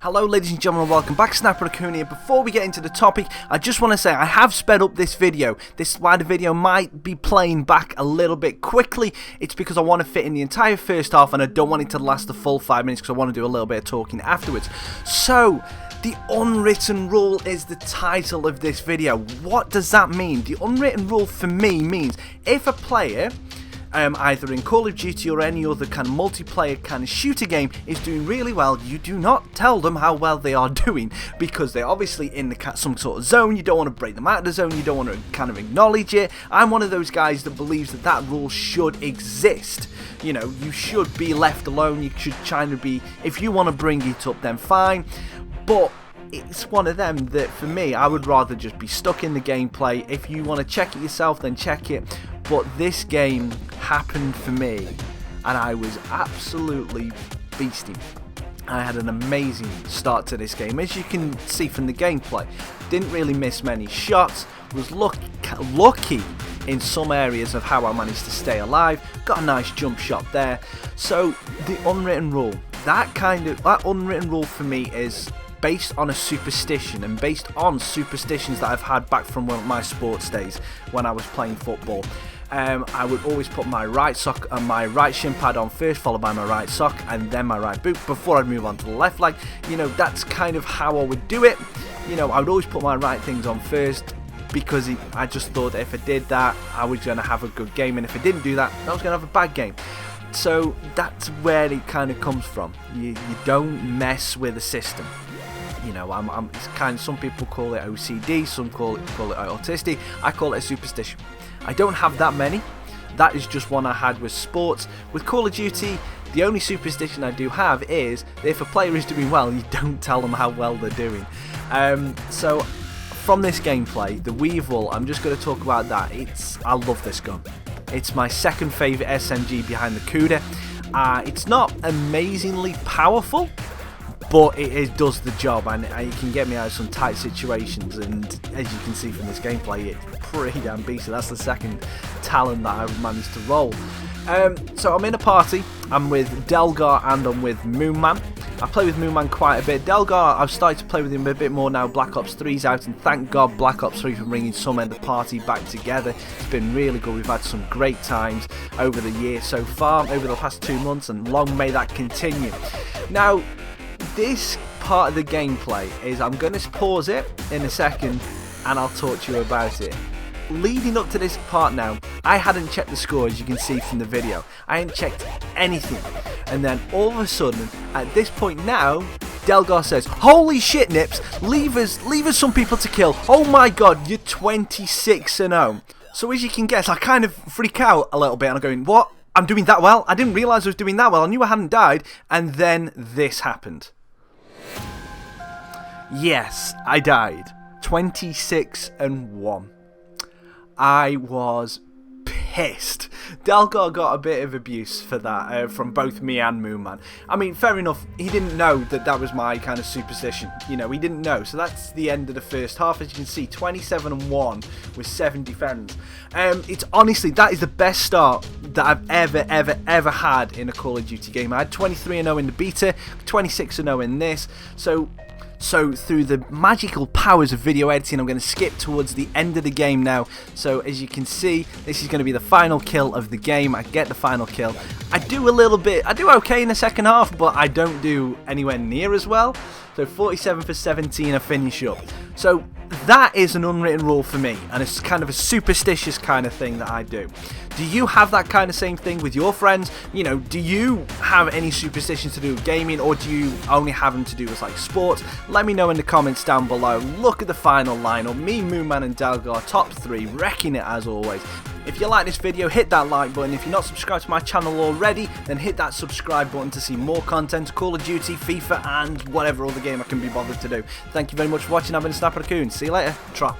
Hello ladies and gentlemen, welcome back. Snapper Raccoon here. Before we get into the topic, I just want to say I have sped up this video. This is why the video might be playing back a little bit quickly. It's because I want to fit in the entire first half and I don't want it to last the full 5 minutes because I want to do a little bit of talking afterwards. So, the unwritten rule is the title of this video. What does that mean? The unwritten rule for me means if a player either in Call of Duty or any other kind of multiplayer kind of shooter game is doing really well, you do not tell them how well they are doing, because they're obviously in some sort of zone. You don't want to break them out of the zone, you don't want to kind of acknowledge it. I'm one of those guys that believes that that rule should exist. You know, you should be left alone. You should try to be, if you want to bring it up, then fine, but it's one of them that for me, I would rather just be stuck in the gameplay. If you want to check it yourself, then check it. But this game happened for me and I was absolutely beasting. I had an amazing start to this game, as you can see from the gameplay. Didn't really miss many shots, was lucky in some areas of how I managed to stay alive. Got a nice jump shot there. So the unwritten rule, that unwritten rule for me is based on a superstition, and based on superstitions that I've had back from my sports days when I was playing football. I would always put my right sock and my right shin pad on first, followed by my right sock and then my right boot before I'd move on to the left leg. You know, that's kind of how I would do it. You know, I would always put my right things on first, because I just thought that if I did that, I was going to have a good game, and if I didn't do that, I was going to have a bad game. So that's where it kind of comes from. You don't mess with the system. You know, it's kind of, some people call it OCD, some call it autistic. I call it a superstition. I don't have that many. That is just one I had with sports. With Call of Duty, the only superstition I do have is that if a player is doing well, you don't tell them how well they're doing. So from this gameplay, the Weevil, I'm just going to talk about that. I love this gun. It's my second favourite SMG behind the Cuda. It's not amazingly powerful, but it does the job, and it can get me out of some tight situations, and as you can see from this gameplay, it's pretty damn beastly. That's the second talent that I've managed to roll. So I'm in a party. I'm with Delgar and I'm with Moonman. I play with Moonman quite a bit. Delgar, I've started to play with him a bit more now. Black Ops 3's out, and thank God Black Ops 3 for bringing some of the party back together. It's been really good. We've had some great times over the year so far, over the past 2 months, and long may that continue. Now, this part of the gameplay is, I'm going to pause it in a second and I'll talk to you about it. Leading up to this part now, I hadn't checked the score, as you can see from the video. I hadn't checked anything. And then all of a sudden, at this point now, Delgar says, "Holy shit, Nips, leave us some people to kill. Oh my god, you're 26-0. So as you can guess, I kind of freak out a little bit and I'm going, what? I'm doing that well? I didn't realise I was doing that well. I knew I hadn't died. And then this happened. Yes, I died. 26-1. I was pissed. Delgar got a bit of abuse for that from both me and Moonman. I mean, fair enough, he didn't know that that was my kind of superstition. You know, he didn't know. So that's the end of the first half. As you can see, 27-1 with 7 defends. It's honestly, that is the best start that I've ever had in a Call of Duty game. I had 23-0 in the beta, 26-0 in this. So through the magical powers of video editing, I'm going to skip towards the end of the game now. So as you can see, this is going to be the final kill of the game. I get the final kill. I do okay in the second half, but I don't do anywhere near as well. So 47 for 17, I finish up. So that is an unwritten rule for me, and it's kind of a superstitious kind of thing that I do. Do you have that kind of same thing with your friends? You know, do you have any superstitions to do with gaming, or do you only have them to do with like sports? Let me know in the comments down below. Look at the final lineup. Me, Moonman and Delgar, top 3, wrecking it as always. If you like this video, hit that like button. If you're not subscribed to my channel already, then hit that subscribe button to see more content, Call of Duty, FIFA, and whatever other game I can be bothered to do. Thank you very much for watching. I've been Snapper Raccoon. See you later. Trot.